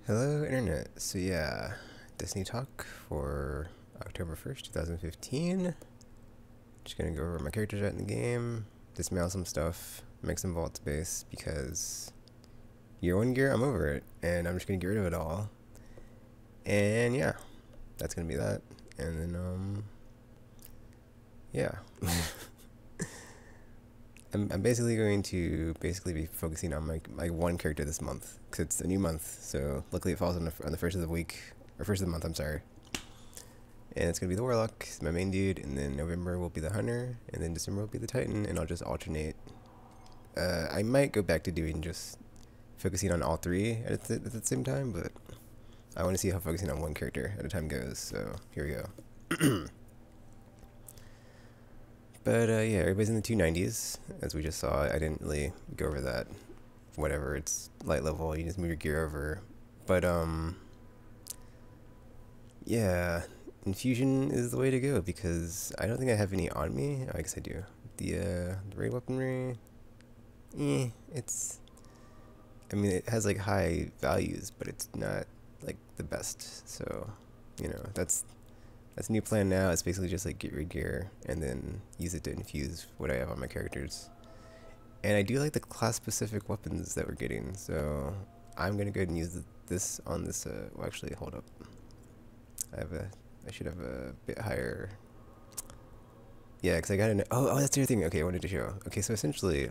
Hello, Internet. So, yeah, Destiny Talk for October 1st, 2015. Just gonna go over my characters right in the game, dismantle some stuff, make some vault space because year one gear, I'm over it, and I'm just gonna get rid of it all. And yeah, that's gonna be that. And then, yeah. I'm basically going to be focusing on my one character this month because it's a new month. So luckily it falls on the first of the week or first of the month. I'm sorry, and it's gonna be the Warlock, it's my main dude, and then November will be the Hunter, and then December will be the Titan, and I'll just alternate. I might go back to doing just focusing on all three at the same time, but I want to see how focusing on one character at a time goes. So here we go. But yeah, everybody's in the 290s, as we just saw. I didn't really go over that. Whatever, it's light level, you just move your gear over. But yeah, infusion is the way to go because I don't think I have any on me. I guess I do. The raid weaponry, it's. I mean, it has like high values, but it's not like the best. So, that's a new plan now. It's basically just like get rid gear and then use it to infuse what I have on my characters. And I do like the class specific weapons that we're getting. So I'm gonna go ahead and use this on this. Well, actually, hold up. I should have a bit higher. Yeah, because I got an. Oh, that's the other thing. Okay, I wanted to show. Okay, so essentially,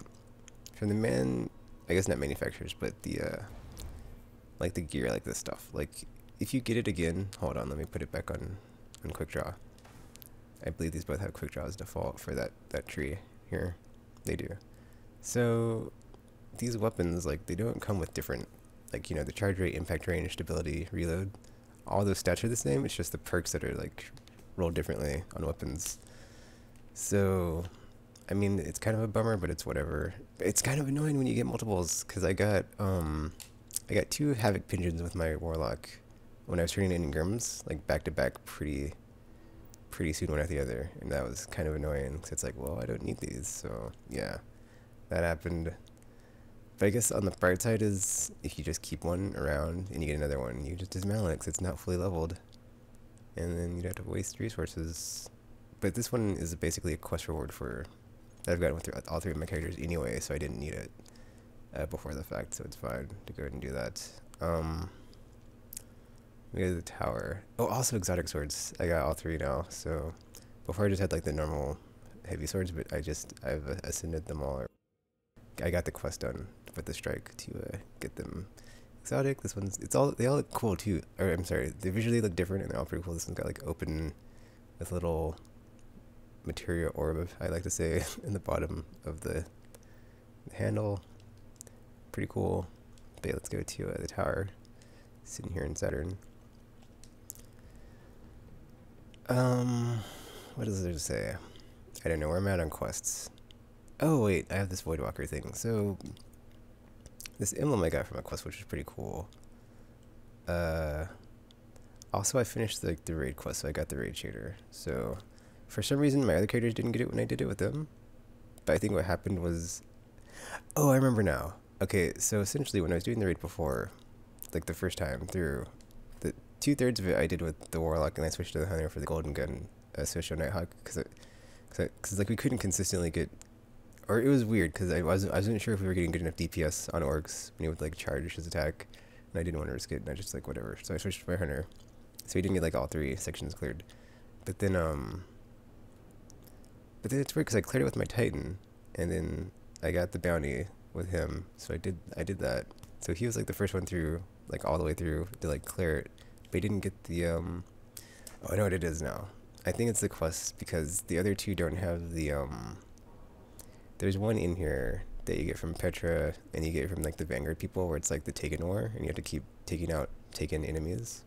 from the I guess not manufacturers, but the like the gear, like this stuff. Like, if you get it again, hold on, let me put it back on quick draw. I believe these both have quick draw as default for that tree here. They do. So these weapons, like, they don't come with different, like, the charge rate, impact range, stability, reload. All those stats are the same. It's just the perks that are like rolled differently on weapons. So, I mean, it's kind of a bummer, but it's whatever. It's kind of annoying when you get multiples because I got two Havoc Pigeons with my Warlock when I was turning in Grims, like back to back, pretty soon one after the other, and that was kind of annoying because it's like, well, I don't need these. So yeah, that happened. But I guess on the bright side is if you just keep one around and you get another one, you just dismantle it because it's not fully leveled. And then you'd have to waste resources. But this one is basically a quest reward for that I've gotten with all three of my characters anyway, so I didn't need it before the fact, so it's fine to go ahead and do that. We go to the tower. Oh, also exotic swords. I got all three now, so before I just had like the normal heavy swords, but I've ascended them all. I got the quest done with the strike to get them exotic. This one's they all look cool too. Or I'm sorry, they visually look different and they're all pretty cool. This one's got like open with little materia orb, I like to say, in the bottom of the handle. Pretty cool. But yeah, let's go to the tower. Sitting here in Saturn. What is there to say? I don't know where I'm at on quests. Oh wait, I have this Voidwalker thing. So this emblem I got from a quest, which is pretty cool. Also I finished the raid quest, so I got the raid shader. So for some reason my other characters didn't get it when I did it with them. But I think what happened was, oh, I remember now. Okay, so essentially when I was doing the raid before, like the first time through, the 2/3 of it I did with the Warlock, and I switched to the Hunter for the Golden Gun, Social Nighthawk, because like we couldn't consistently get, or it was weird because I wasn't sure if we were getting good enough DPS on orcs when he would like charge his attack, and I didn't want to risk it, and I just like whatever. So I switched to my Hunter, so he didn't get like all three sections cleared, but then it's weird because I cleared it with my Titan, and then I got the bounty with him, so I did that. So he was like the first one through, like all the way through to like clear it, but he didn't get the Oh, I know what it is now. I think it's the quest because the other two don't have the There's one in here that you get from Petra and you get from like the Vanguard people where it's like the Taken War and you have to keep taking out taken enemies.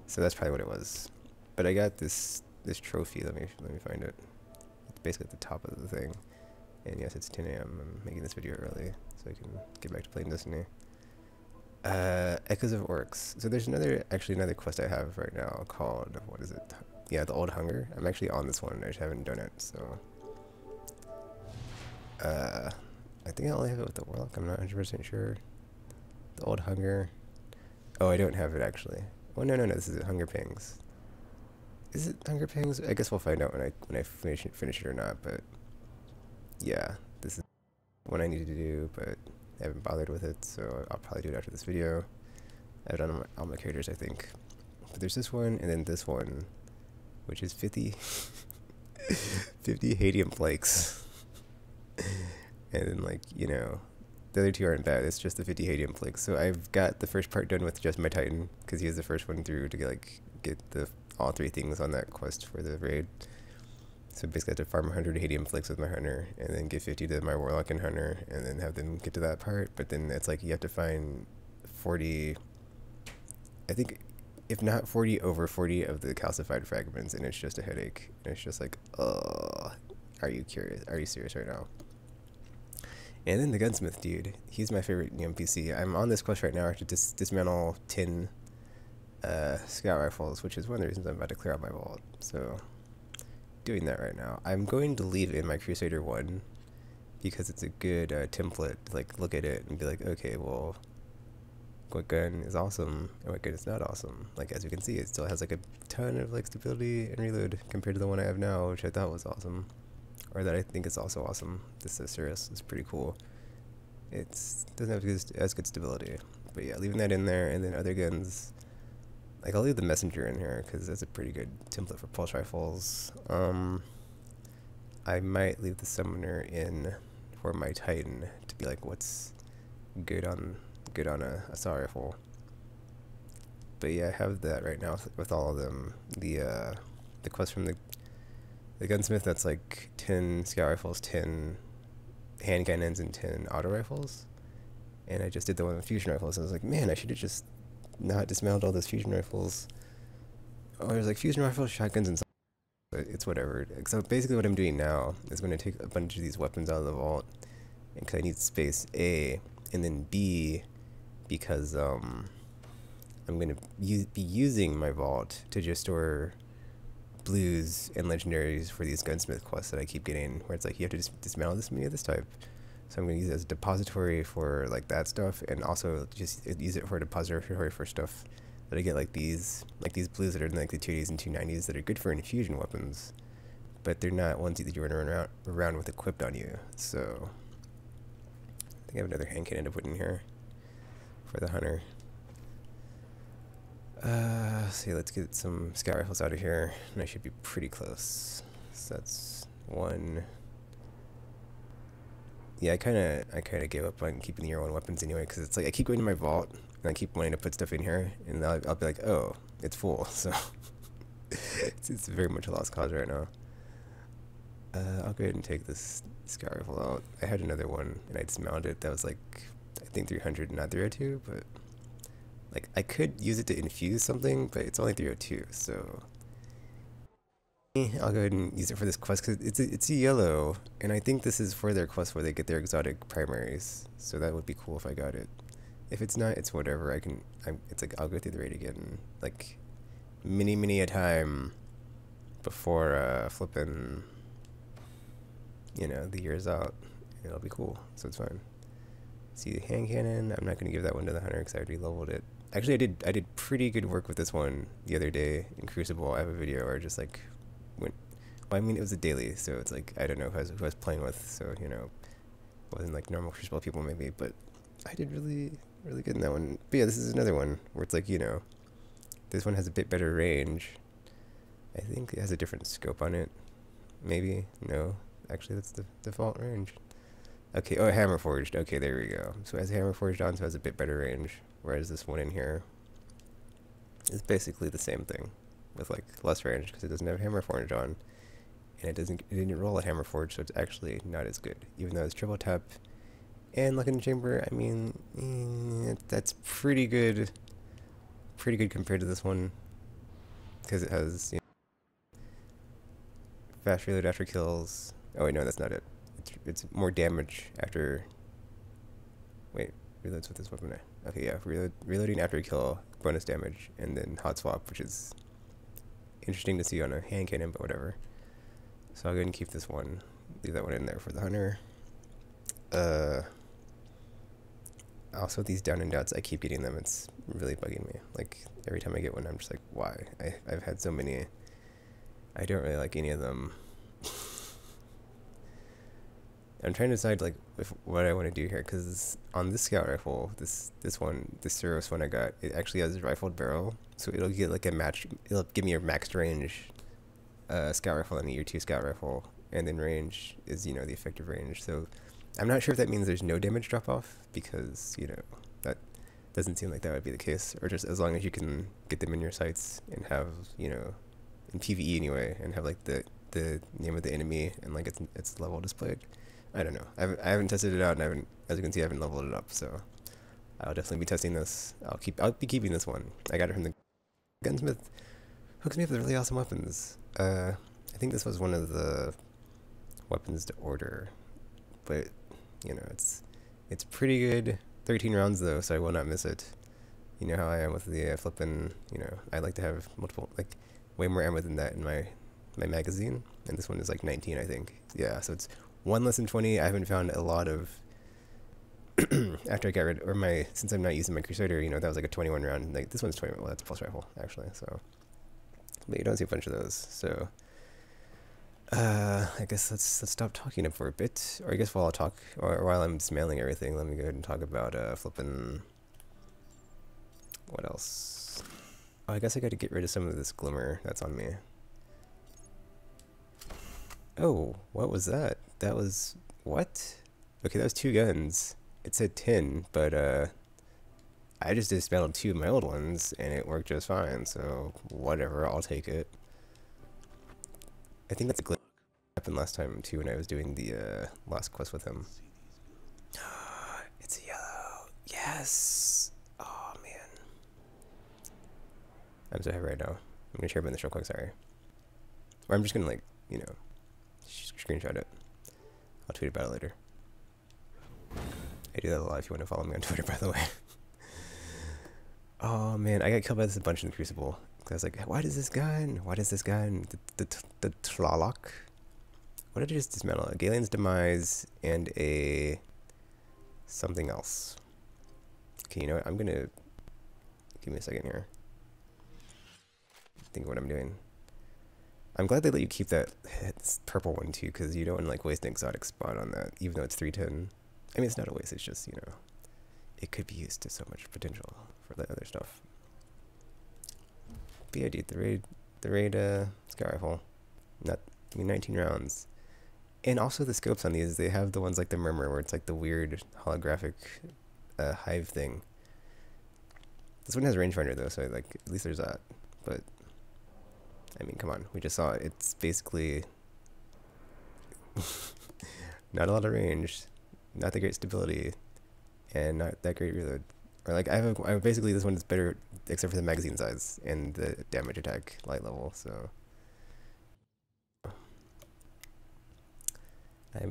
So that's probably what it was. But I got this trophy. Let me find it. It's basically at the top of the thing. And yes, it's 10 a.m. I'm making this video early so I can get back to playing Destiny. Echoes of Orcs. So there's another quest I have right now called, what is it? Yeah, the Old Hunger. I'm actually on this one. I just haven't done it, so. I think I only have it with the Warlock. I'm not 100% sure. The Old Hunger. Oh, I don't have it actually. Oh no, this is Hunger Pangs. Is it Hunger Pangs? I guess we'll find out when I finish it or not. But yeah, this is what I needed to do, but I haven't bothered with it, so I'll probably do it after this video. I've done all my characters, I think. But there's this one, and then this one, which is 50, 50 Hadium flakes. And then, like, you know, the other two aren't bad. It's just the 50 Hadium flakes. So I've got the first part done with just my Titan, because he was the first one through to get the all three things on that quest for the raid. So basically I have to farm 100 Hadium flakes with my hunter, and then get 50 to my warlock and hunter, and then have them get to that part. But then it's like you have to find 40, I think, if not 40, over 40 of the calcified fragments, and it's just a headache. And it's just like, oh, are you curious? Are you serious right now? And then the gunsmith dude, he's my favorite NPC. I'm on this quest right now to dismantle 10 scout rifles, which is one of the reasons I'm about to clear out my vault. So, doing that right now. I'm going to leave in my Crusader 1 because it's a good template to like look at it and be like, okay, well, what gun is awesome and what gun is not awesome. Like, as you can see, it still has like a ton of like stability and reload compared to the one I have now, which I thought was awesome, or that I think is also awesome. This Cirrus is pretty cool. It doesn't have as good stability, but yeah, leaving that in there. And then other guns, like I'll leave the messenger in here because that's a pretty good template for pulse rifles. I might leave the summoner in for my Titan to be like what's good on a assault rifle. But yeah, I have that right now with all of them. The quest from the gunsmith, that's like 10 scout rifles, 10 hand cannons, and 10 auto rifles. And I just did the one with fusion rifles. I was like, man, I should have just not dismounted all those fusion rifles. Oh, there's like fusion rifles, shotguns, and stuff. But it's whatever. So basically what I'm doing now is I'm going to take a bunch of these weapons out of the vault, because I need space, A, and then B, because I'm going to be using my vault to just store blues and legendaries for these gunsmith quests that I keep getting, where it's like you have to dismantle this many of this type. So I'm going to use it as a depository for like that stuff, and also just use it for a depository for stuff that I get, like these blues that are in like the 280s and 290s that are good for infusion weapons, but they're not ones that you run around with equipped on you. So I think I have another hand cannon to put in here for the hunter. See, let's get some scout rifles out of here, and I should be pretty close. So that's one. Yeah, I kind of gave up on keeping the Year 1 weapons anyway, because it's like I keep going to my vault, and I keep wanting to put stuff in here, and I'll be like, oh, it's full, so it's very much a lost cause right now. I'll go ahead and take this scout rifle out. I had another one, and I dismounted it. That was like, I think 300, not 302, but like I could use it to infuse something, but it's only 302, so I'll go ahead and use it for this quest because it's a yellow, and I think this is for their quest where they get their exotic primaries. So that would be cool if I got it. If it's not, it's whatever. It's like I'll go through the raid again, like many a time before flipping, you know, the year's out. It'll be cool, so it's fine. See the hand cannon. I'm not gonna give that one to the hunter because I already leveled it. Actually, I did pretty good work with this one the other day in Crucible. I have a video where I just like went. Well, I mean, it was a daily, so it's like I don't know who I was playing with, so you know, it wasn't like normal Crucible people maybe, but I did really good in that one. But yeah, this is another one where it's like, you know, this one has a bit better range. I think it has a different scope on it. Maybe no, actually that's the default range. Okay, oh, hammer forged. Okay, there we go. So it has hammer forged on, so it has a bit better range. Whereas this one in here is basically the same thing with like less range because it doesn't have hammer forged on, and it didn't roll a hammer forged, so it's actually not as good. Even though it's triple tap and lock in the chamber, I mean, that's pretty good compared to this one because it has, you know, fast reload after kills. Oh wait, no, that's not it. It's more damage after. Wait, reloads with this weapon. Okay, yeah, reloading after a kill, bonus damage, and then hot swap, which is interesting to see on a hand cannon, but whatever. So I'll go ahead and keep this one, leave that one in there for the hunter. Also, these down and outs, I keep getting them. It's really bugging me. Like, every time I get one, I'm just like, why? I've had so many. I don't really like any of them. I'm trying to decide, like, what I want to do here, because on this scout rifle, this Suros one I got, it actually has a rifled barrel, so it'll get, like, it'll give me a maxed range scout rifle and a year 2 scout rifle, and then range is, you know, the effective range, so I'm not sure if that means there's no damage drop-off, because, you know, that doesn't seem like that would be the case, or just as long as you can get them in your sights and have, you know, in PvE anyway, and have, like, the name of the enemy and, like, its level displayed. I don't know. I haven't tested it out, and as you can see, I haven't leveled it up, so I'll definitely be testing this. I'll be keeping this one. I got it from the gunsmith. Hooks me up with really awesome weapons. I think this was one of the weapons to order, but you know, it's pretty good. 13 rounds though, so I will not miss it. You know how I am with the flippin', you know, I like to have multiple, like, way more ammo than that in my magazine, and this one is like 19, I think. Yeah, so it's one less than 20. I haven't found a lot of after I got rid, or since I'm not using my Crusader, you know, that was like a 21 round. Like, this one's 21. Well, that's a pulse rifle actually. So, but you don't see a bunch of those. So, I guess let's stop talking for a bit, or I guess while I talk, or while I'm smelling everything, let me go ahead and talk about flipping. What else? Oh, I guess I got to get rid of some of this glimmer that's on me. Oh, what was that? That was what? Okay, that was 2 guns. It said 10, but I just dismantled 2 of my old ones, and it worked just fine, so whatever, I'll take it. I think that's a glitch that happened last time, too, when I was doing the last quest with him. It's yellow. Yes! Oh, man. I'm so heavy right now. I'm gonna share about this real quick, sorry. Or I'm just gonna, like, you know, screenshot it. I'll tweet about it later. I do that a lot if you want to follow me on Twitter, by the way. Oh man, I got killed by this a bunch in the Crucible. Cause I was like, why does this gun? Why does this gun? The Tlaloc? What did I just dismantle? A Galen's Demise and a something else. Okay, you know what? I'm gonna give me a second here. Think of what I'm doing. I'm glad they let you keep that purple one too, because you don't want to, like, waste an exotic spot on that, even though it's 310. I mean, it's not a waste, it's just, you know, it could be used to so much potential for the other stuff. But yeah, dude, the raid scout rifle, not, I mean, 19 rounds. And also the scopes on these, they have the ones like the Murmur, where it's like the weird holographic hive thing. This one has rangefinder though, so, like, at least there's that. But I mean, come on, we just saw it. It's basically not a lot of range, not that great stability, and not that great reload. Or, like, I basically, this one is better except for the magazine size and the damage attack light level, so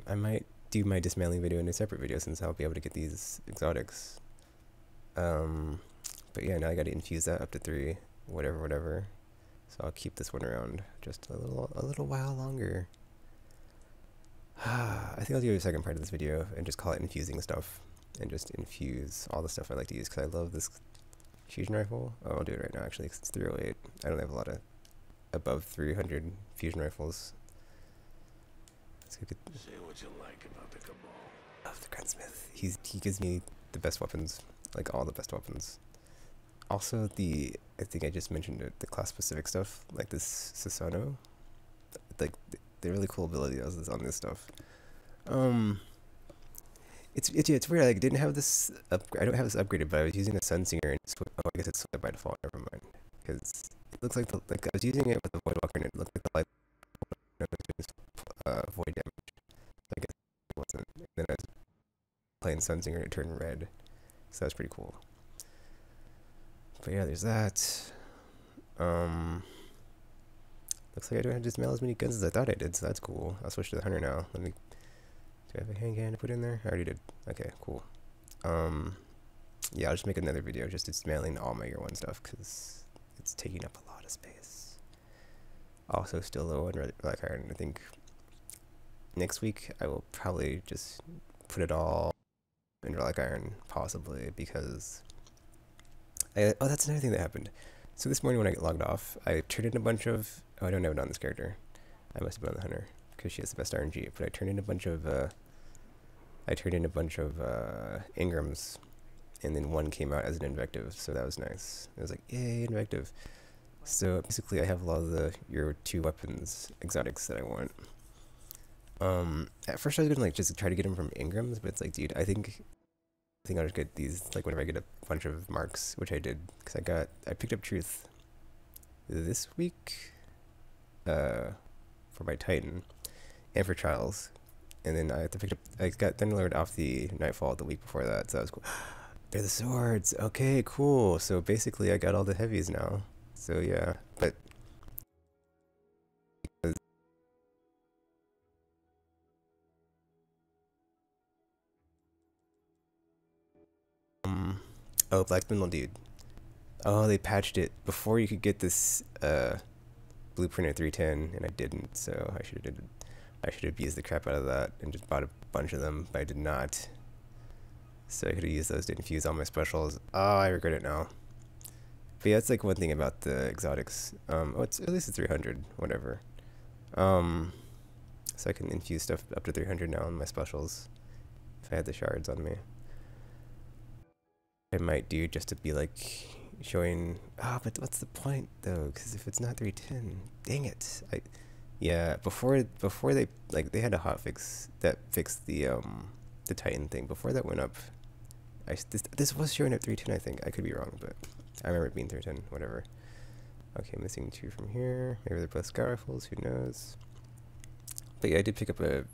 I might do my dismantling video in a separate video, since I'll be able to get these exotics. But yeah, now I gotta infuse that up to 3, whatever. So I'll keep this one around just a little while longer. I think I'll do a second part of this video and just call it infusing stuff, and just infuse all the stuff I like to use, because I love this fusion rifle. Oh, I'll do it right now actually, because it's 308. I don't have a lot of above 300 fusion rifles. Let's go get. Say what you like about the Cabal. Love the gunsmith. He gives me the best weapons, like all the best weapons. Also, I think I just mentioned it, the class specific stuff, like this Sasano, like the really cool ability on this stuff. It's weird. I didn't have this. I don't have this upgraded, but I was using the Sunsinger, and oh, I guess it's by default. Never mind, because it looks like I was using it with the Voidwalker, and it looked like the light void damage. So I guess it wasn't. And then I was playing Sunsinger, and it turned red, so that's pretty cool. But yeah, there's that. Looks like I don't have to dismantle as many guns as I thought I did, so that's cool. I'll switch to the Hunter now. Do I have a handgun to put in there? I already did. Okay, cool. Yeah, I'll just make another video just dismantling all my Year 1 stuff, because it's taking up a lot of space. Also, still low on Black Iron. I think next week I will probably just put it all Interlock Iron, possibly, because oh, that's another thing that happened. So this morning when I logged off, I turned in a bunch of, oh, I don't have it on this character. I must have been on the hunter, because she has the best RNG, but I turned in a bunch of, Ingrams, and then one came out as an invective, so that was nice. It was like, yay, invective. So basically I have a lot of your 2 weapons exotics that I want. At first I was gonna like just try to get them from Ingrams, but it's like, dude, I think I'll just get these like whenever I get a bunch of marks, which I did, because I picked up Truth this week, for my Titan, and for Trials, and then I got Thunderlord off the Nightfall the week before that, so that was cool. They're the swords. Okay, cool. So basically I got all the heavies now. So yeah, but oh, Black Spindle dude. Oh, they patched it before you could get this blueprint at 310, and I didn't. So I should have used the crap out of that and just bought a bunch of them, but I did not. So I could have used those to infuse all my specials. Oh, I regret it now. But yeah, that's like one thing about the exotics. Oh, it's at least it's 300, whatever. So I can infuse stuff up to 300 now in my specials if I had the shards on me. I might do just to be like showing. Ah, but what's the point though? Because if it's not 310, dang it! Yeah, before they like they had a hotfix that fixed the Titan thing. Before that went up, this was showing at 310. I think I could be wrong, but I remember it being 310. Whatever. Okay, missing 2 from here. Maybe they're both scout rifles. Who knows? But yeah, I did pick up a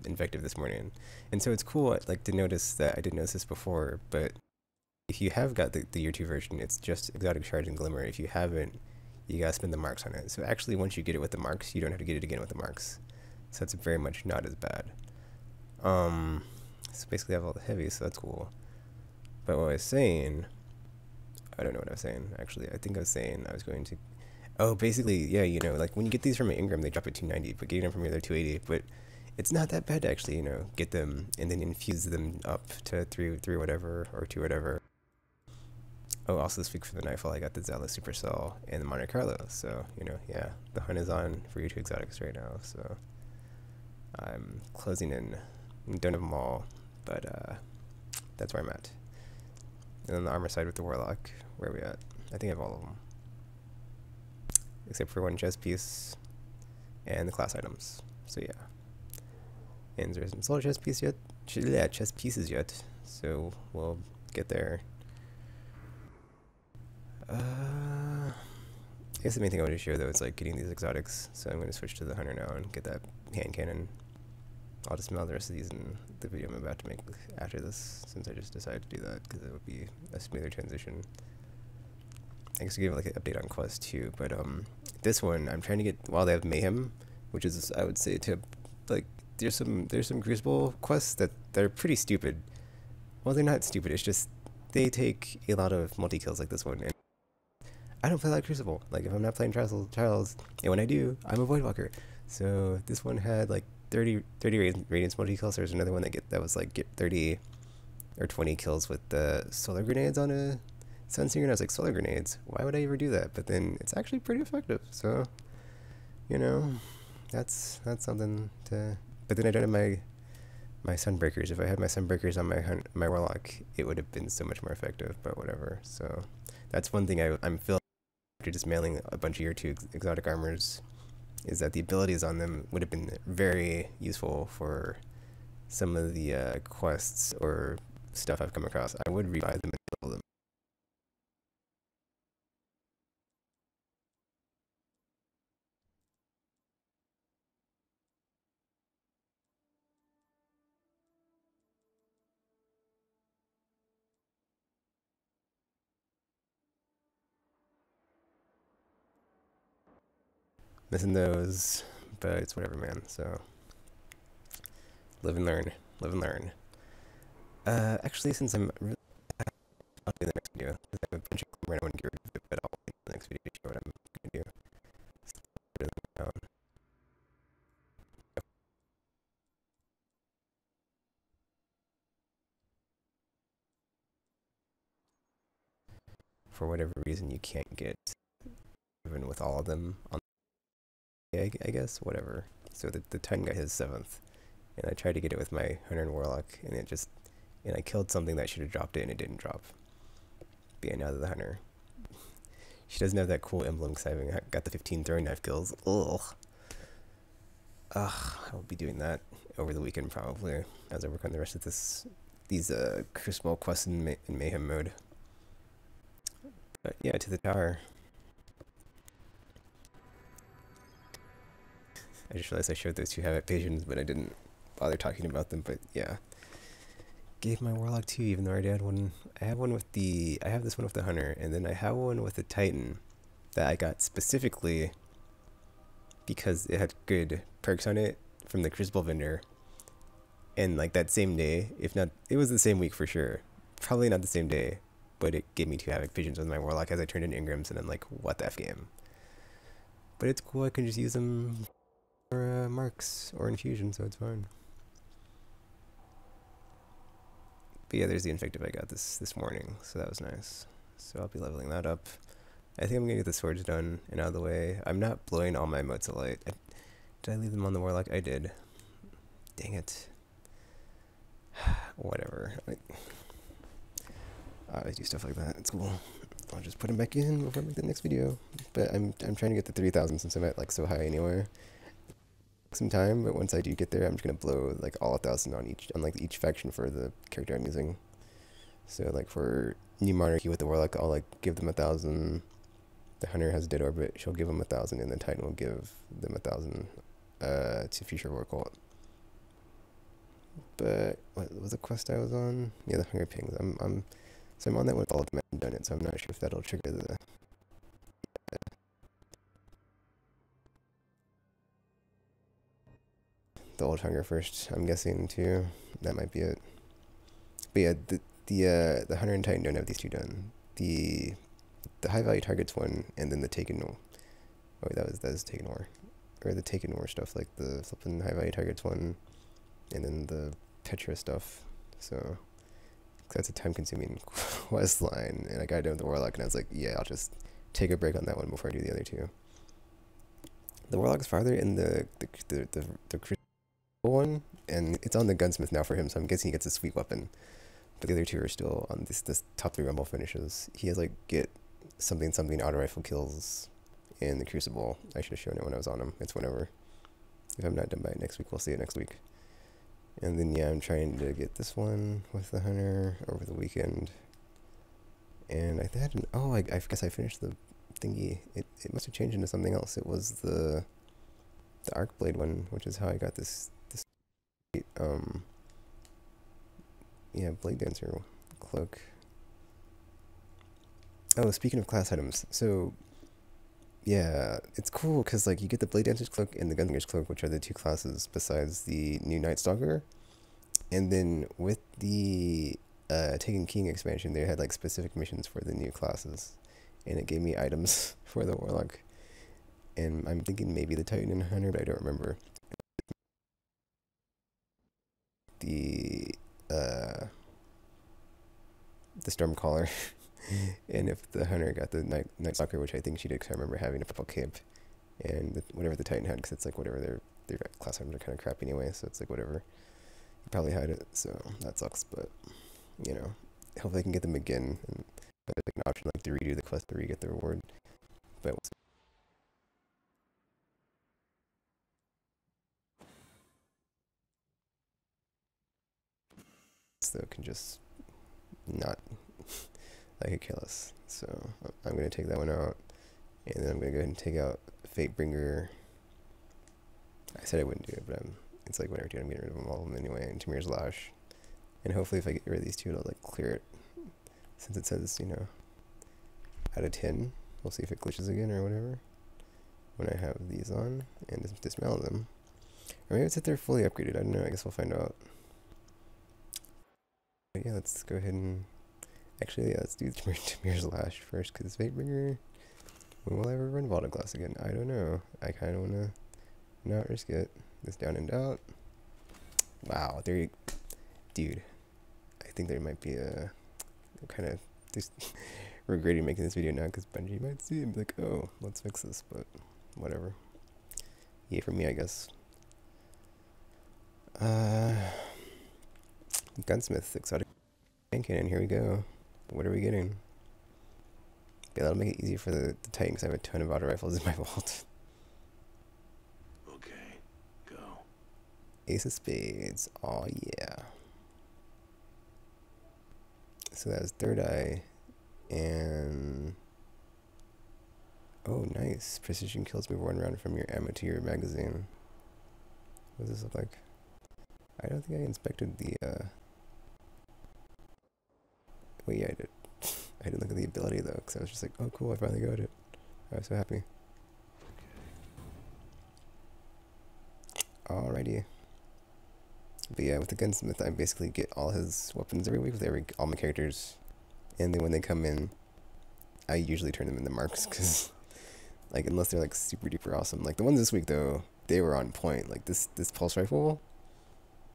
invective this morning, and so it's cool like to notice that I didn't notice this before, but if you have got the year 2 version, it's just exotic shards and glimmer. If you haven't, you gotta spend the marks on it. So actually, once you get it with the marks, you don't have to get it again with the marks. So that's very much not as bad. So basically I have all the heavies, so that's cool. But what I was saying, I don't know what I was saying, actually. I think I was saying I was going to, oh, basically, yeah, you know, like when you get these from an Ingram, they drop at 290, but getting them from here, they're 280, but it's not that bad to actually, you know, get them and then infuse them up to 3 whatever, or 2 whatever. Oh, also this week for the Nightfall, I got the Zealous Supercell and the Monte Carlo, so, you know, yeah, the hunt is on for your 2 exotics right now, so I'm closing in. I don't have them all, but that's where I'm at. And on the armor side with the Warlock, where are we at? I think I have all of them. Except for 1 chest piece and the class items, so yeah. And there isn't solar chest piece yet. Yeah, chest pieces yet, so we'll get there. I guess the main thing I want to show though is like getting these exotics, so I'm going to switch to the hunter now and get that hand cannon. I'll just mail the rest of these in the video I'm about to make after this, since I just decided to do that because it would be a smoother transition. I guess I'll give like an update on Quest 2, but this one I'm trying to get while they have Mayhem, which is I would say to like there's some Crucible quests that they're pretty stupid. Well, they're not stupid. It's just they take a lot of multi kills like this one, and I don't play like Crucible. Like if I'm not playing Trials, and when I do, I'm a Voidwalker. So this one had like 30 Radiance multi kills. There's another one that was like get 30 or 20 kills with the solar grenades on a Sunsinger, and I was like, solar grenades? Why would I ever do that? But then it's actually pretty effective. So, you know, that's something to. But then I don't have my Sunbreakers. If I had my Sunbreakers on my Warlock, it would have been so much more effective. But whatever. So that's one thing I'm feeling after just mailing a bunch of year 2 exotic armors, is that the abilities on them would have been very useful for some of the quests or stuff I've come across. I would rebuy them and kill them. Missing those, but it's whatever, man. So live and learn, live and learn. Actually, since I'm really, I'll do the next video. I have a bunch of glimmer I want to get rid of it, but I'll wait the next video to show what I'm gonna do. for whatever reason you can't get even with all of them on the I guess, whatever. So the Titan got his 7th, and I tried to get it with my Hunter and Warlock, and I killed something that should have dropped it, and it didn't drop. But yeah, now that the Hunter, she doesn't have that cool emblem because I got the 15 throwing knife kills. Ugh. I'll be doing that over the weekend probably as I work on the rest of these Crucible quests in Mayhem mode. But yeah, to the tower. I just realized I showed those 2 Havoc Patients, but I didn't bother talking about them. But yeah, gave my Warlock 2, even though I already had one. I have this one with the Hunter, and then I have one with the Titan that I got specifically because it had good perks on it from the Crucible vendor. And like that same day, if not, it was the same week for sure. Probably not the same day, but it gave me 2 Havoc Visions with my Warlock as I turned in Ingrams, and I'm like, what the F game? But it's cool, I can just use them for marks or infusion, so it's fine. But yeah, there's the Invictive I got this morning, so that was nice. So I'll be leveling that up. I think I'm gonna get the swords done and out of the way. I'm not blowing all my motes of light. Did I leave them on the Warlock? I did. Dang it. Whatever. I do stuff like that. It's cool. I'll just put them back in before I make the next video. But I'm trying to get to 3,000 since I'm at like so high anyway. Some time, but once I do get there, I'm just gonna blow like all 1,000 on each faction for the character I'm using. So like for New Monarchy with the Warlock, I'll like give them 1,000. The Hunter has Dead Orbit, she'll give them 1,000, and the Titan will give them 1,000 to Future War Cult. But what was the quest I was on? Yeah, the Hunger Pings. So I'm on that with all of them. I haven't done it, so I'm not sure if that'll trigger the old Hunger first. I'm guessing too. That might be it. But yeah, the Hunter and Titan don't have these 2 done. The high value targets one, and then the Taken War. Oh wait, that was Taken War, or the Taken War stuff, like the flipping high value targets one, and then the Petra stuff. So that's a time consuming quest line, and I got done with the Warlock, and I was like, yeah, I'll just take a break on that one before I do the other 2. The Warlock's farther in the Crucible one, and it's on the Gunsmith now for him, so I'm guessing he gets a sweet weapon. But the other 2 are still on this top 3 Rumble finishes. He has like get something auto rifle kills in the Crucible. I should have shown it when I was on him. It's whenever. If I'm not done by it next week, we'll see it next week. And then yeah, I'm trying to get this one with the Hunter over the weekend. And I had I guess I finished the thingy. It must have changed into something else. It was the Arcblade one, which is how I got this Blade Dancer cloak. Oh, speaking of class items, so yeah, it's cool because like you get the Blade Dancer's cloak and the Gunslinger's cloak, which are the 2 classes besides the new Night Stalker. And then with the Taken King expansion, they had like specific missions for the new classes, and it gave me items for the Warlock. And I'm thinking maybe the Titan and Hunter, but I don't remember. The Stormcaller. And if the Hunter got the Night Stalker, which I think she did, because I remember having a purple cape, and whatever the Titan had, because it's like whatever their class items are kind of crap anyway, so it's like whatever. You probably had it, so that sucks. But you know, hopefully I can get them again, and there's like an option like to redo the quest to re-get the reward. But though can just not. I could care less. So I'm going to take that one out. And then I'm going to go ahead and take out Fatebringer. I said I wouldn't do it, but it's like whatever, dude. I'm getting rid of them all of them anyway. And Tamir's Lash. And hopefully if I get rid of these 2, it'll like clear it. Since it says, you know, out of 10. We'll see if it glitches again or whatever. When I have these on and just dismantle them. Or maybe it's if they're fully upgraded. I don't know. I guess we'll find out. But yeah, let's go ahead and... Actually, yeah, let's do Tamir's Lash first, because Fatebringer... When will I ever run Vaulted Glass again? I don't know. I kind of want to not risk it. This down and out. Wow, there you... Dude. I think there might be a... kind of... There's regretting making this video now because Bungie might see it and be like, oh, let's fix this, but whatever. Yay for me, I guess. Gunsmith, exotic cannon, here we go. What are we getting? Yeah, that'll make it easier for the Titan because I have a ton of auto rifles in my vault. Okay, go. Ace of Spades, oh yeah. So that was Third Eye, and oh nice, precision kills move 1 round from your ammo to your magazine. What does this look like? I don't think I inspected the, wait, yeah, I did. I didn't look at the ability though, because I was just like, oh cool, I finally got it. I was so happy. Alrighty. But yeah, with the Gunsmith, I basically get all his weapons every week with all my characters. And then when they come in, I usually turn them into marks, because, like, unless they're, like, super duper awesome. Like, the ones this week, though, they were on point. Like, this pulse rifle,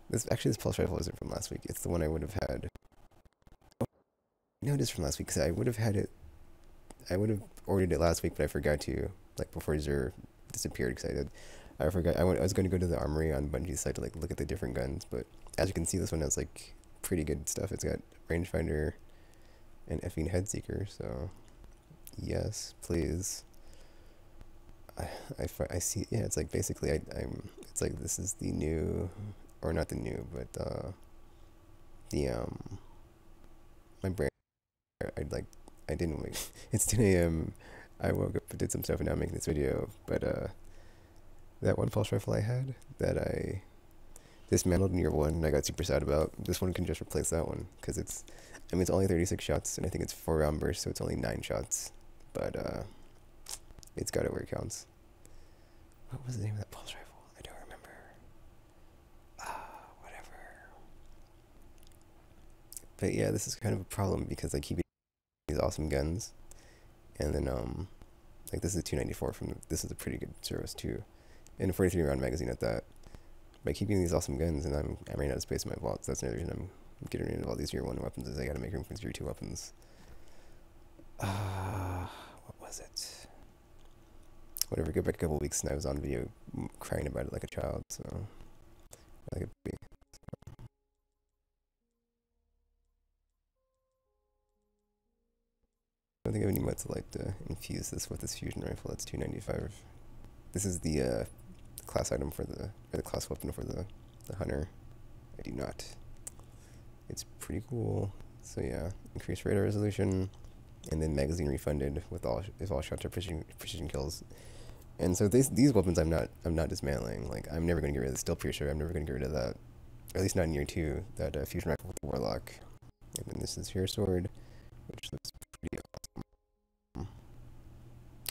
this pulse rifle isn't from last week. It's the one I would have had. No, it is from last week, because I would have had it, I would have ordered it last week, but I forgot to, like, before Zer disappeared, because I forgot, I was going to go to the armory on Bungie's site to, like, look at the different guns, but as you can see, this one has, like, pretty good stuff. It's got rangefinder and effing headseeker, so, yes, please. I see, yeah, it's like, basically, it's like, this is the new, or not the new, but, my brain, I didn't wake, it's 10 a.m., I woke up, did some stuff, and now I'm making this video, but, that one pulse rifle I had, that I dismantled in year 1, and I got super sad about, this one can just replace that one, because it's, I mean, it's only 36 shots, and I think it's 4 round burst, so it's only 9 shots, but, it's got it where it counts. What was the name of that pulse rifle? I don't remember. Whatever. But yeah, this is kind of a problem, because I keep these awesome guns, and then, like, this is a 294 this is a pretty good service too, and a 43 round magazine at that. By keeping these awesome guns, and I'm running out of space in my vaults, that's another reason I'm getting rid of all these year 1 weapons, is I gotta make room for these year 2 weapons. What was it? Whatever, go back a couple weeks and I was on video crying about it like a child, so, like a baby. I don't think I have any mods to like to infuse this with this fusion rifle. That's 295. This is the class item for or the class weapon for the hunter. I do not. It's pretty cool. So yeah, increased radar resolution, and then magazine refunded with if all shots are precision kills. And so these weapons I'm not dismantling. Like, I'm never gonna get rid of the Steel Piercer. I'm never gonna get rid of that. Or at least not in year 2. That fusion rifle with the Warlock. And then this is Hero Sword, which looks pretty awesome.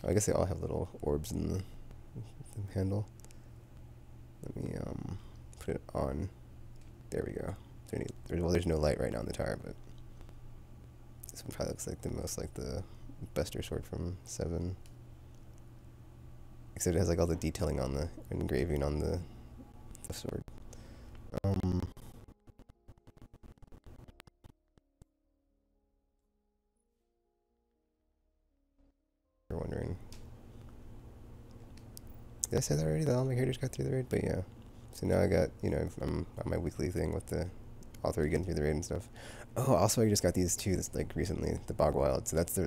I guess they all have little orbs in the handle. Let me put it on. There we go. There's no light right now in the tire, but this one probably looks like the most like the Buster sword from 7. Except it has like all the detailing on the engraving on the sword. You're wondering. Did I say that already? That all my characters got through the raid? But yeah. So now I got, you know, I'm on my weekly thing with all 3 getting through the raid and stuff. Oh, also I just got these 2 like recently, the Bog Wild. So that's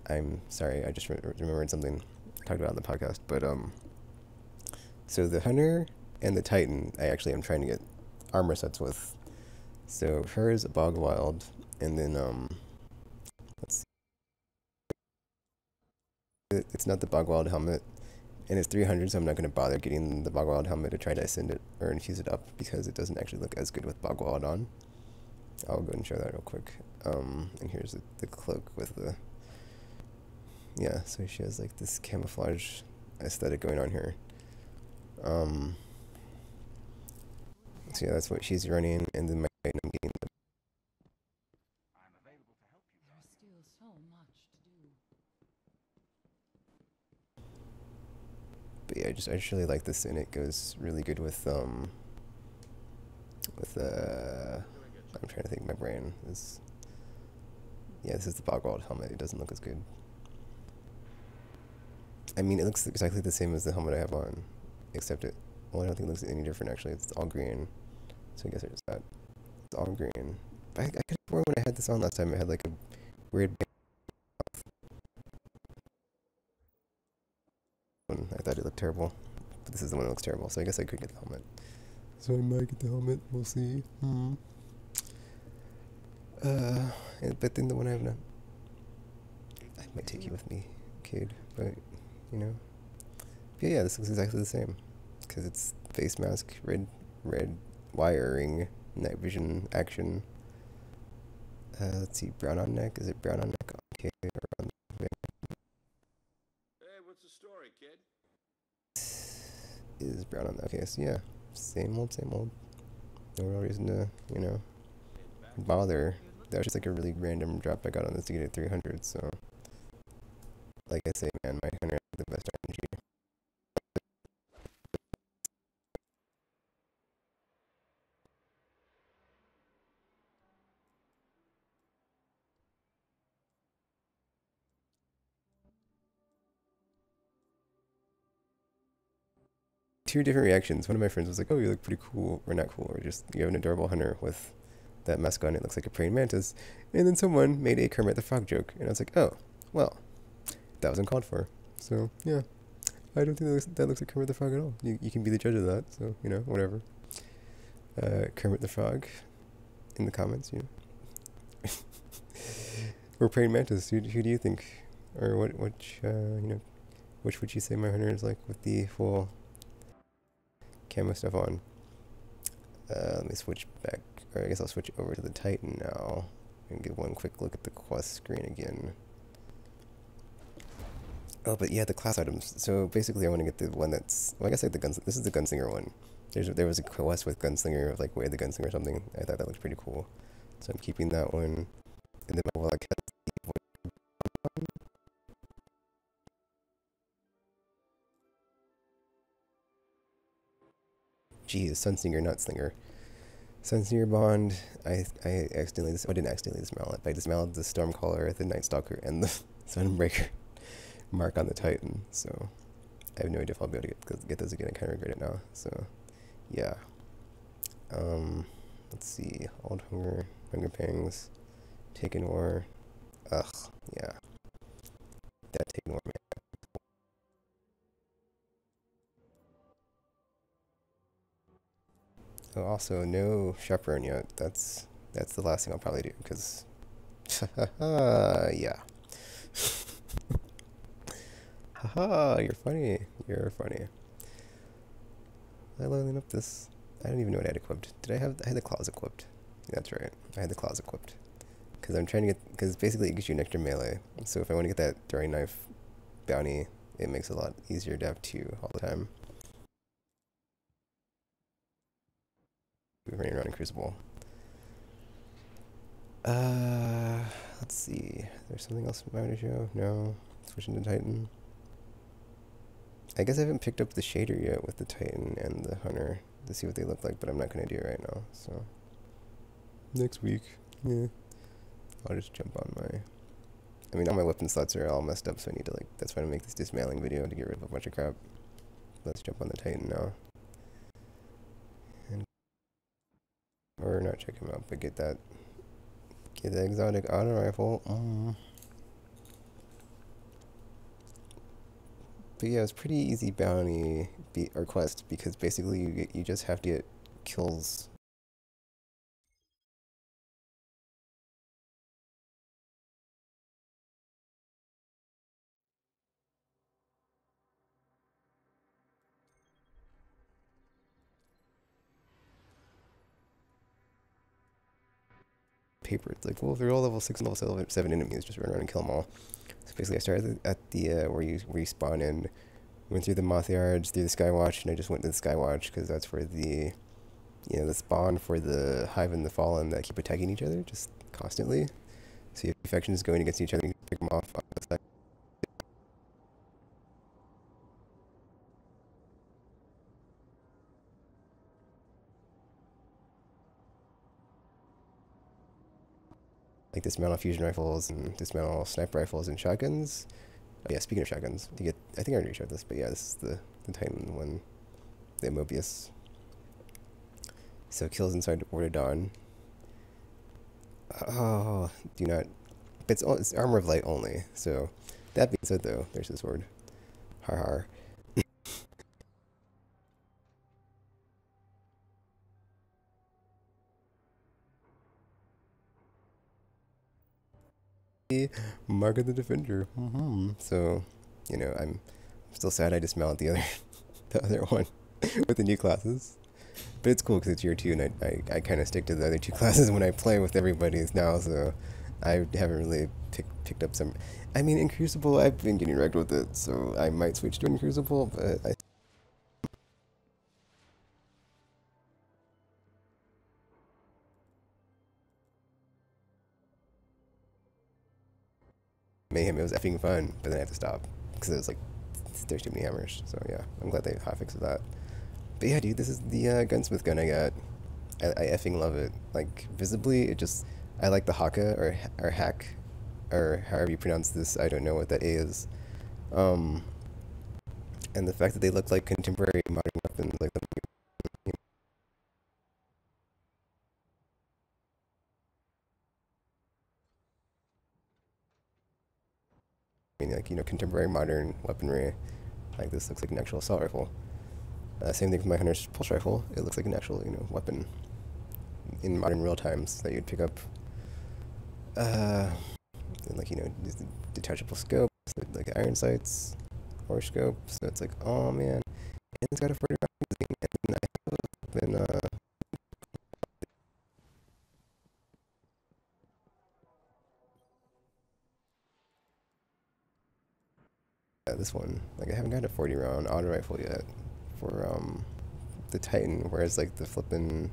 I'm sorry, I just remembered something I talked about on the podcast. But so the Hunter and the Titan, I actually am trying to get armor sets with. So her is a Bog Wild, and then let's see. It's not the Bog Wild helmet, and it's 300, so I'm not going to bother getting the Bog Wild helmet to try to ascend it or infuse it up, because it doesn't actually look as good with Bog Wild on. I'll go and show that real quick. And here's the cloak with the, yeah, so she has like this camouflage aesthetic going on here. So yeah, that's what she's running, and then I'm getting the, There's still so much to do. but yeah, I just really like this, and it goes really good with I'm trying to think, my brain is, Yeah, this is the Bogwald helmet. It doesn't look as good. I mean, it looks exactly the same as the helmet I have on, except it. Well, I don't think it looks any different actually. It's all green, so I guess it's that. It's all green. But I could have sworn when I had this on last time, it had like a weird one. I thought it looked terrible, but this is the one that looks terrible. So I guess I could get the helmet. So I might get the helmet. We'll see. But then the one I have now, I might take you with me, kid. But you know, yeah, this looks exactly the same, because it's face mask, red wiring, night vision action. Let's see, brown on neck. Is it brown on neck? Okay, or on the Hey, what's the story, kid? is brown on the. Okay, so yeah, same old, same old. No real reason to, bother. That was just like a really random drop I got on this to get it 300. So, like I say, man, my hunter has the best RNG. Two different reactions. One of my friends was like, "Oh, you look pretty cool," or not cool, or just you have an adorable hunter with that mask on. It looks like a praying mantis. And then someone made a Kermit the Frog joke, and I was like, "Oh, well, that was uncalled for." So yeah, I don't think that looks like Kermit the Frog at all. You can be the judge of that. So whatever. Kermit the Frog in the comments, or praying mantis. Who do you think, or which which would you say my hunter is like with the full camo stuff on? Let me switch back, or I guess I'll switch over to the Titan now and give one quick look at the quest screen again. Oh, but yeah, the class items. So basically, I want to get the one that's. Well, I guess like the guns. This is the gunslinger one. There was a quest with gunslinger, like Way the Gunslinger or something. I thought that looked pretty cool, so I'm keeping that one. And then well, like, geez, Sunsinger, not Slinger. Sunsinger Bond. I accidentally. I didn't accidentally dismantle it. But I dismantled the Stormcaller, the Night Stalker, and the Sunbreaker mark on the Titan. So I have no idea if I'll be able to get those again. I kind of regret it now. So yeah. Let's see. Old Hunger, Hunger Pangs, Taken War. Ugh, yeah. That Taken War, man. Oh, also, no chaperone yet. That's the last thing I'll probably do, because, yeah. Haha, you're funny. You're funny. I leveling up this. I don't even know what I had equipped. I had the claws equipped. That's right. I had the claws equipped. Because I'm trying to get, because basically it gives you an extra melee. So if I want to get that throwing knife bounty, it makes it a lot easier to have two all the time. Running around in Crucible. Let's see. There's something else I want to show? No. Switching to Titan. I guess I haven't picked up the shader yet with the Titan and the Hunter to see what they look like, but I'm not going to do it right now, so. Next week. Yeah. I'll just jump on my. I mean, all my weapon slots are all messed up, so I need to, like, that's why I make this dismantling video to get rid of a bunch of crap. Let's jump on the Titan now. And, or not check him out, but get the exotic auto rifle. But yeah, it's pretty easy bounty or quest, because basically you just have to get kills. Paper. It's like, well, if they're all level 6 and level 7 enemies, just run around and kill them all. So basically, I started at the where you spawn in, went through the Moth Yards, through the Skywatch, and I just went to the Skywatch because that's where the the spawn for the Hive and the Fallen that keep attacking each other just constantly. So you have factions going against each other, you can pick them off on the side. like dismantle fusion rifles and dismantle sniper rifles and shotguns. Oh, yeah, speaking of shotguns, you get, I think I already showed this, but yeah, this is the Titan one, the Mobius. So kills inside Order Dawn. Oh, do not. But it's armor of light only. So that being said, though, there's the sword. Har har. Mark of the Defender. So, you know, I'm still sad I dismounted the other the other one with the new classes. But it's cool because it's year 2, and I kind of stick to the other 2 classes when I play with everybody's now, so I haven't really picked up some. I mean, in Crucible, I've been getting wrecked with it, so I might switch to in Crucible, but Mayhem, it was effing fun, but then I had to stop because it was like, there's too many hammers, so yeah, I'm glad they hotfixed that. But yeah, dude, this is the gunsmith gun I got. I effing love it. Like, visibly, it just, I like the Haka, or hack, or however you pronounce this, I don't know what that A is. And the fact that they look like contemporary modern weapons, like the, I mean, like, you know, contemporary modern weaponry, like this looks like an actual assault rifle. Same thing with my Hunter's pulse rifle. It looks like an actual, you know, weapon in modern real times that you'd pick up. And like, you know, these detachable scopes, like iron sights, or scopes. So it's like, oh man, and it's got a 40 round magazine, and I have been this one, like I haven't got a 40 round auto rifle yet for the Titan, whereas like the flippin'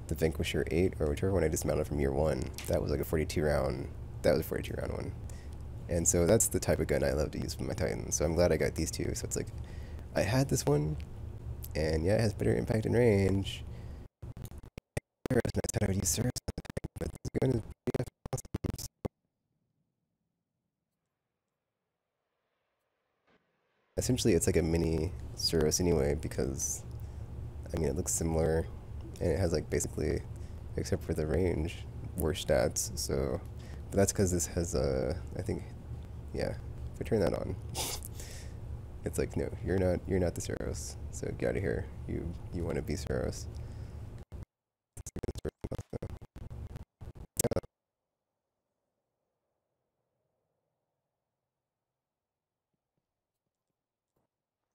the Vanquisher 8 or whichever one I dismounted from year 1, that was like a 42 round. That was a 42 round one. And so that's the type of gun I love to use with my Titan. So I'm glad I got these 2. So it's like, I had this one, and yeah, it has better impact and range. And I said I would use Cerus, but this gun is pretty awesome. Essentially, it's like a mini Cerus anyway, because, I mean, it looks similar, and it has like basically, except for the range, worse stats. So, but that's because this has I think, yeah, if I turn that on, it's like, no, you're not the Cerus. So get out of here. You want to be Cerus.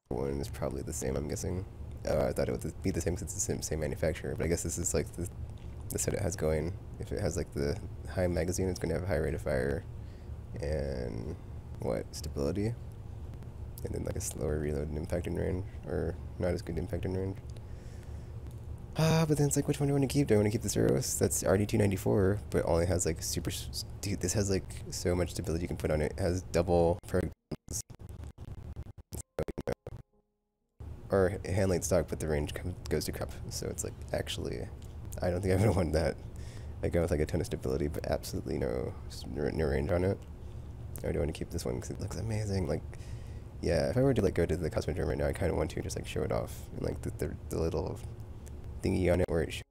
One is probably the same, I'm guessing. I thought it would be the same since it's the same manufacturer, but I guess this is like the set it has going. If it has like the high magazine, it's going to have a high rate of fire and what, stability, and then like a slower reload and impact and range, or not as good impact and range. But then it's like, which one do I want to keep? Do I want to keep the Cerus? That's RD294, but only has like super. Dude, this has like so much stability you can put on it. It has double per. Or hand laid stock, but the range goes to crap. So it's like, actually, I don't think I would want that. I go with like a ton of stability, but absolutely no range on it. I do want to keep this one because it looks amazing. Like, yeah, if I were to like go to the cosmetic room right now, I kind of want to just like show it off and like the little thingy on it where it shows.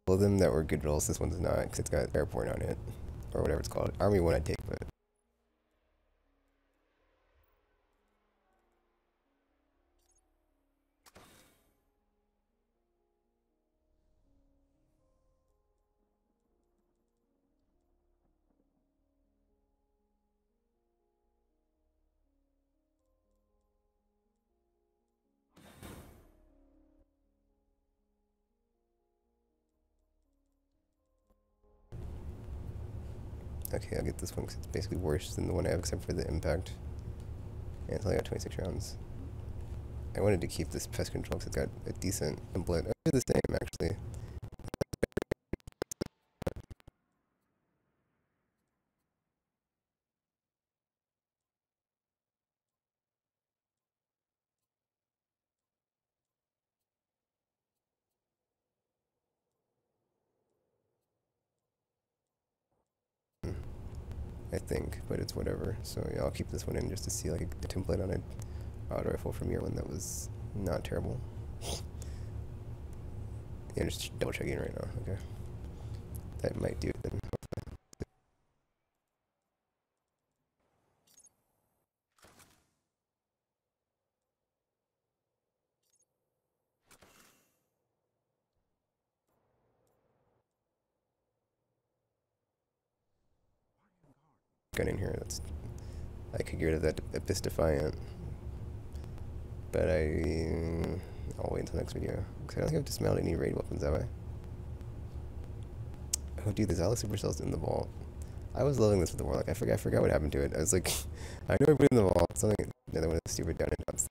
All of them that were good rolls, this one's not because it's got airborne on it or whatever it's called. Army one I'd take, but. Okay, I'll get this one because it's basically worse than the one I have except for the impact. And it's only got 26 rounds. I wanted to keep this pest control because it's got a decent template. I do the same actually. I think, but it's whatever. So yeah, I'll keep this one in just to see like a template on an auto rifle from year one that was not terrible. Yeah, just double checking right now. Okay, that might do it then. Gun in here. That's I could get rid of that Abyss Defiant, but I'll wait until next video because I don't think I've dismounted any raid weapons, have I? Oh, dude, the Zealous Supercell's in the vault. I was loving this with the Warlock. I forgot what happened to it. I was like, I know I put it in the vault. Something another one of the stupid down and outs.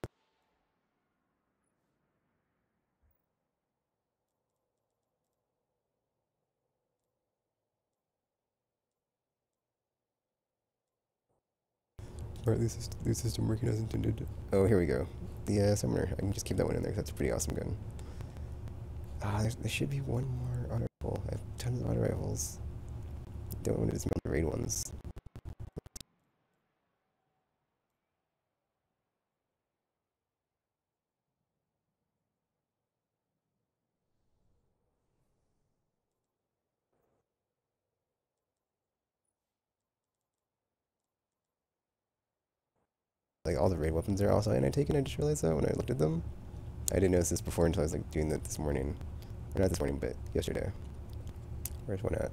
Or at least the system working as intended. Oh, here we go. The Summoner. I can just keep that one in there 'cause that's a pretty awesome gun. Ah, there should be one more auto rifle. I have tons of auto rifles. Don't want to dismount the raid ones. Like all the raid weapons are also anti-taken. I just realized that when I looked at them. I didn't notice this before until I was like doing that this morning. Or not this morning, but yesterday. Where's one at?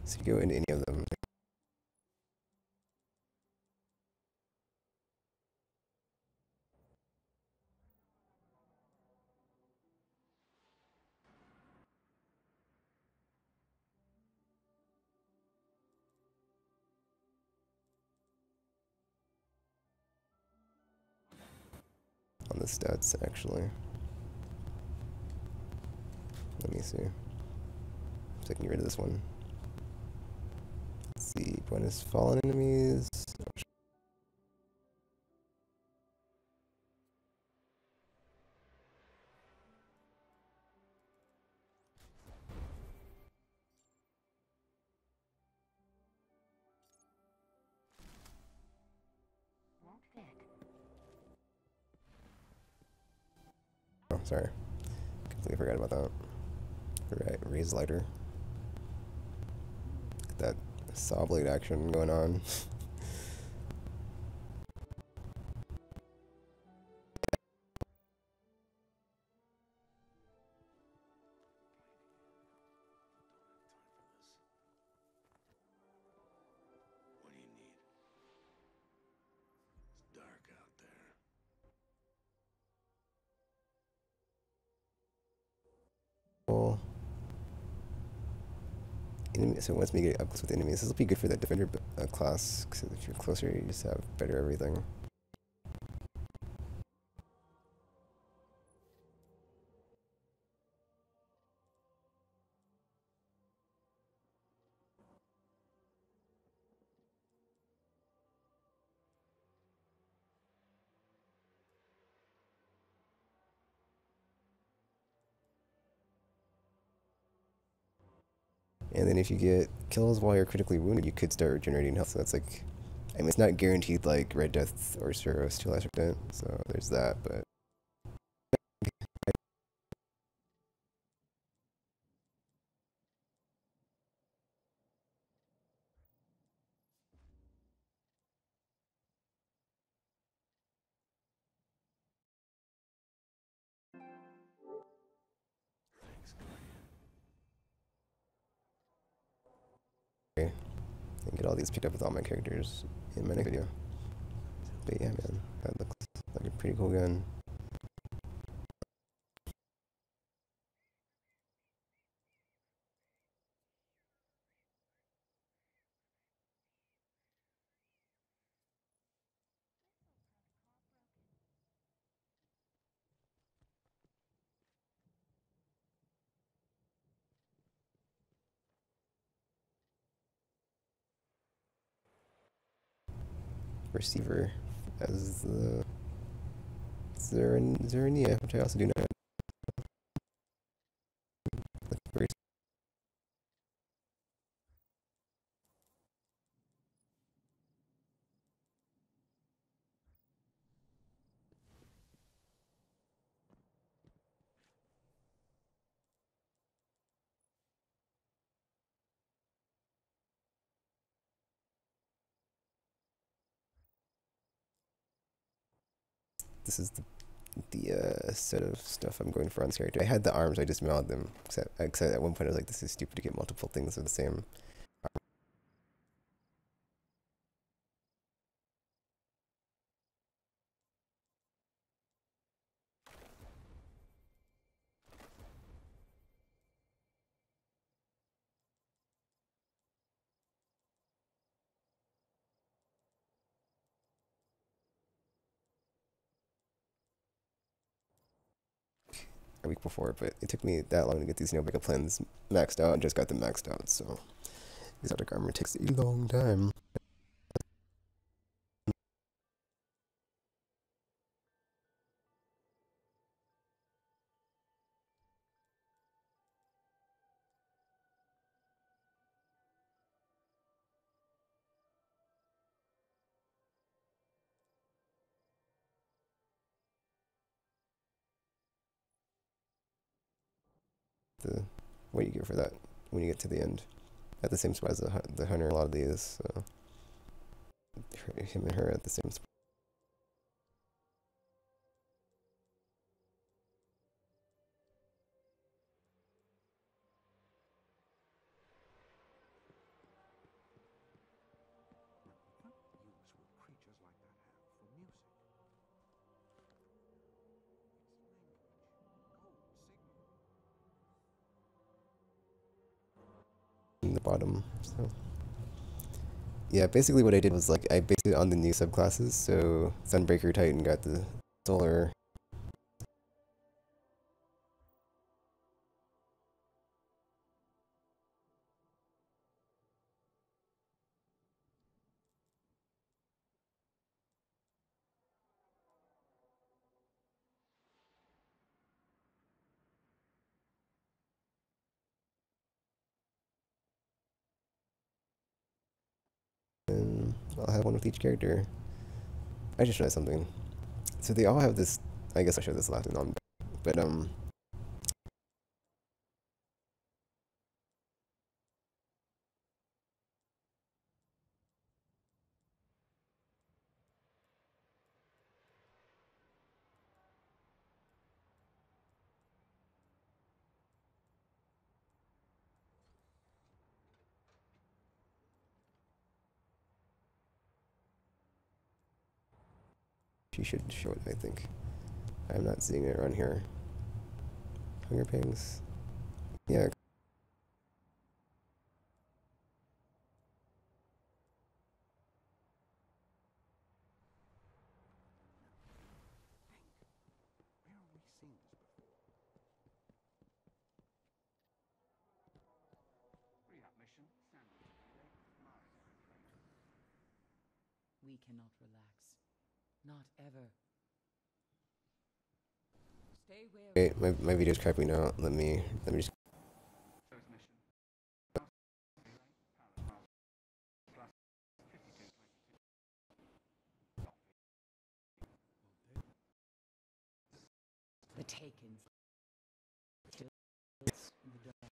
So you go into any of them. On the stats, actually. Let me see. So I can get rid of this one. Let's see. Bonus fallen enemies. Oh, sorry. Completely forgot about that. Right, raise lighter. Get that saw blade action going on. What do you need? It's dark out there. Well, enemy, so once we get up close with enemies, this will be good for that defender class. Cause if you're closer, you just have better everything. And then if you get kills while you're critically wounded, you could start regenerating health. So that's like, I mean, it's not guaranteed like Red Death or Suros to a lesser extent. So there's that, but. Okay. And get all these picked up with all my characters in my next video. But yeah, man, that looks like a pretty cool gun. Receiver as the Zerania, which I also do not have. this is the set of stuff I'm going for on this character. I had the arms, I just mounted them. Except at one point I was like, this is stupid to get multiple things of the same. A week before, but it took me that long to get these Neobrega plans maxed out and just got them maxed out, so exotic armor takes a long time. What do you get for that when you get to the end? At the same spot as the hunter, a lot of these, so him and her at the same spot. In the bottom, so yeah, basically what I did was like I based it on the new subclasses, so Sunbreaker Titan got the solar. And I'll have one with each character. I just realized something. So they all have this. I guess I showed this last time, but she should show it. I think I'm not seeing it around here. Hunger Pangs. Yeah. We cannot relax. Not ever. Stay wary. Wait, my video's crapping out. Let me just. The Takens. Still the dark.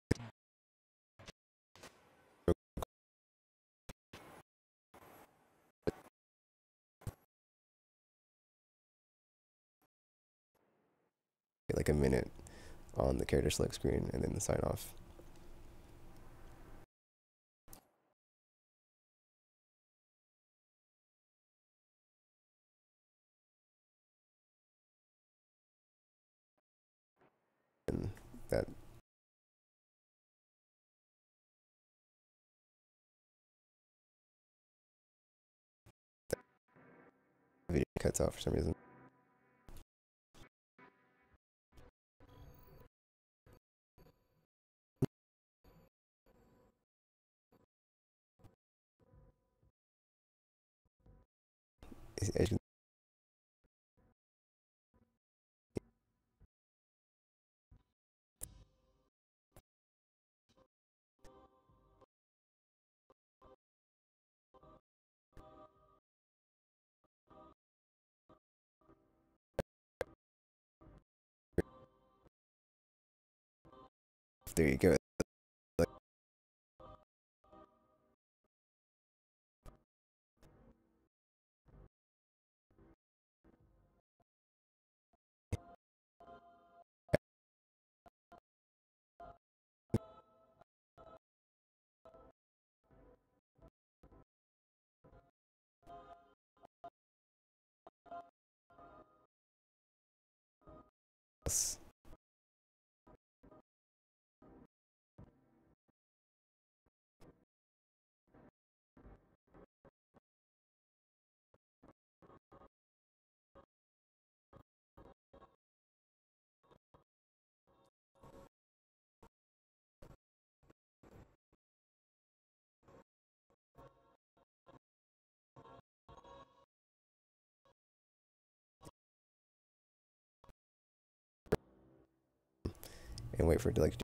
Like a minute on the character select screen and then the sign off. And that video cuts out for some reason. As you there you go. else. And wait for it to like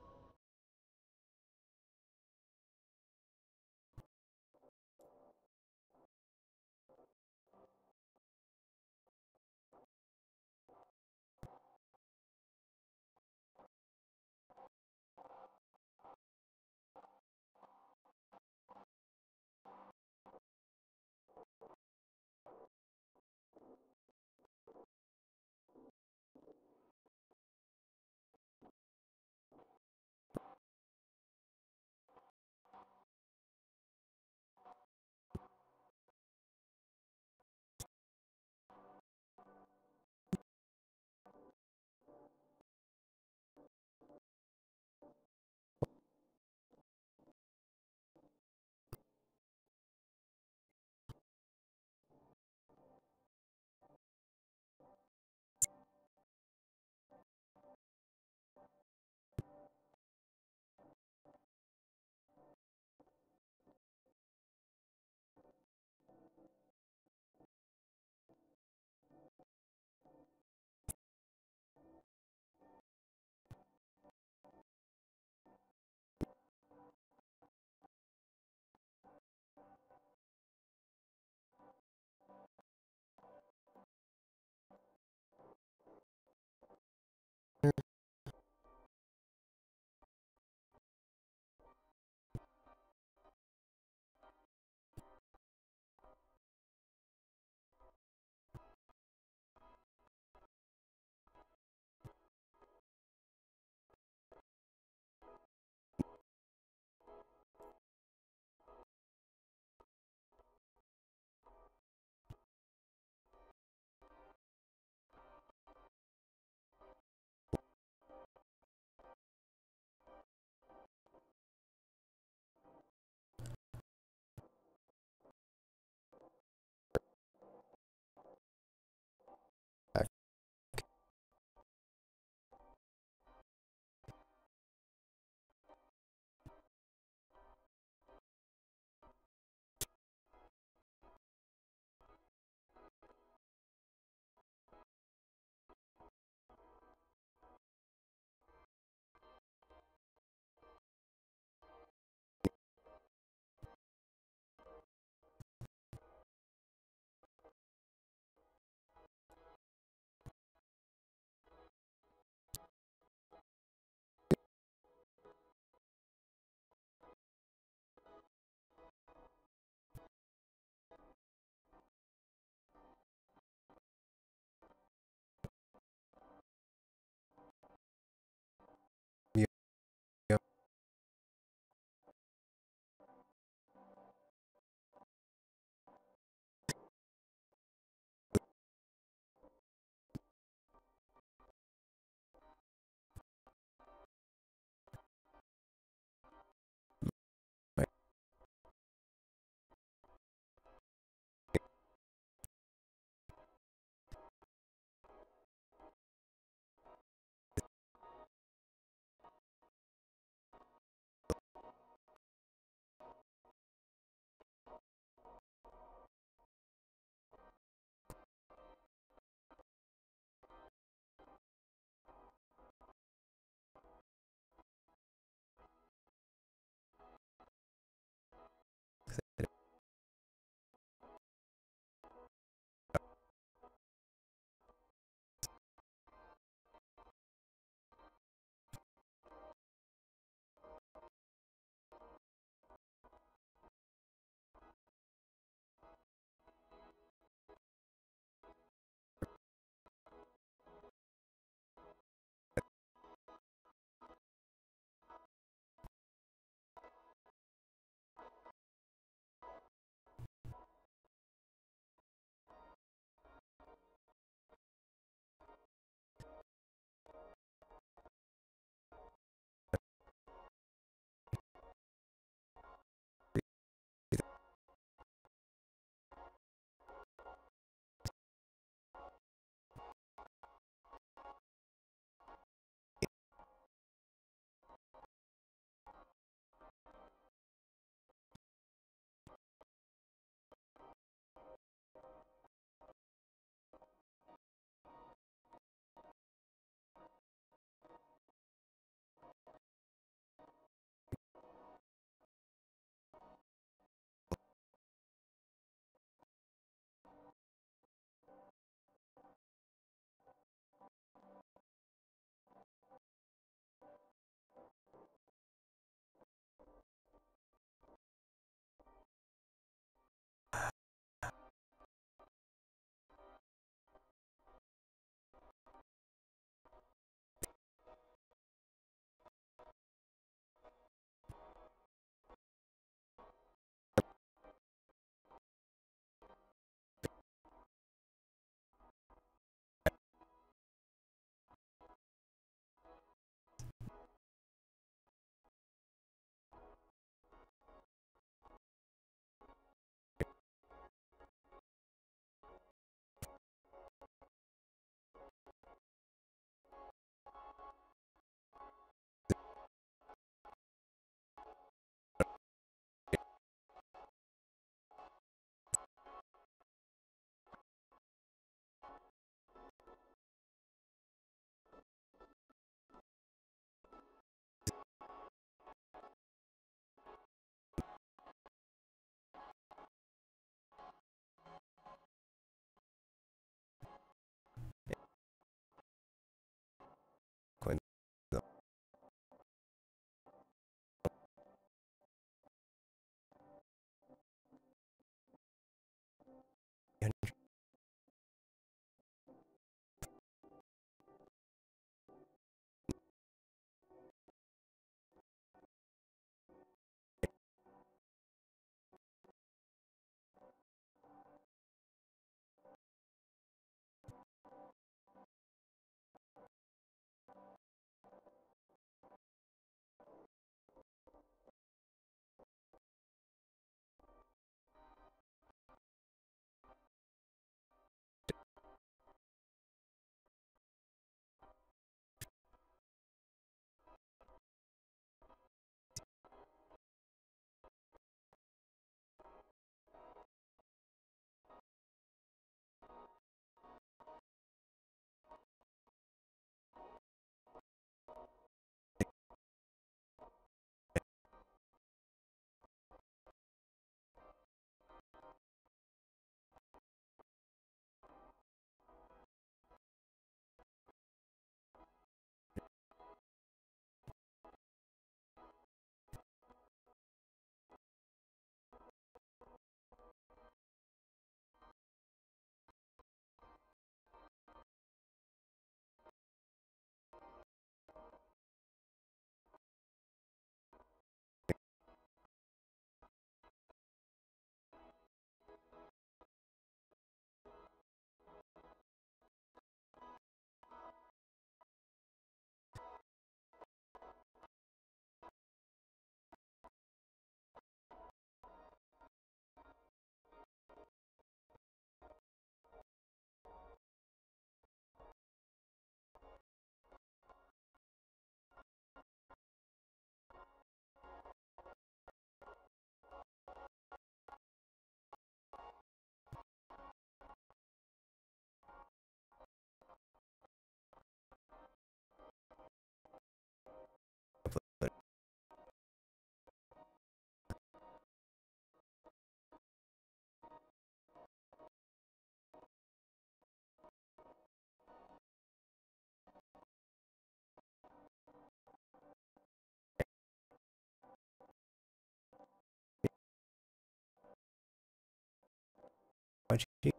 watching.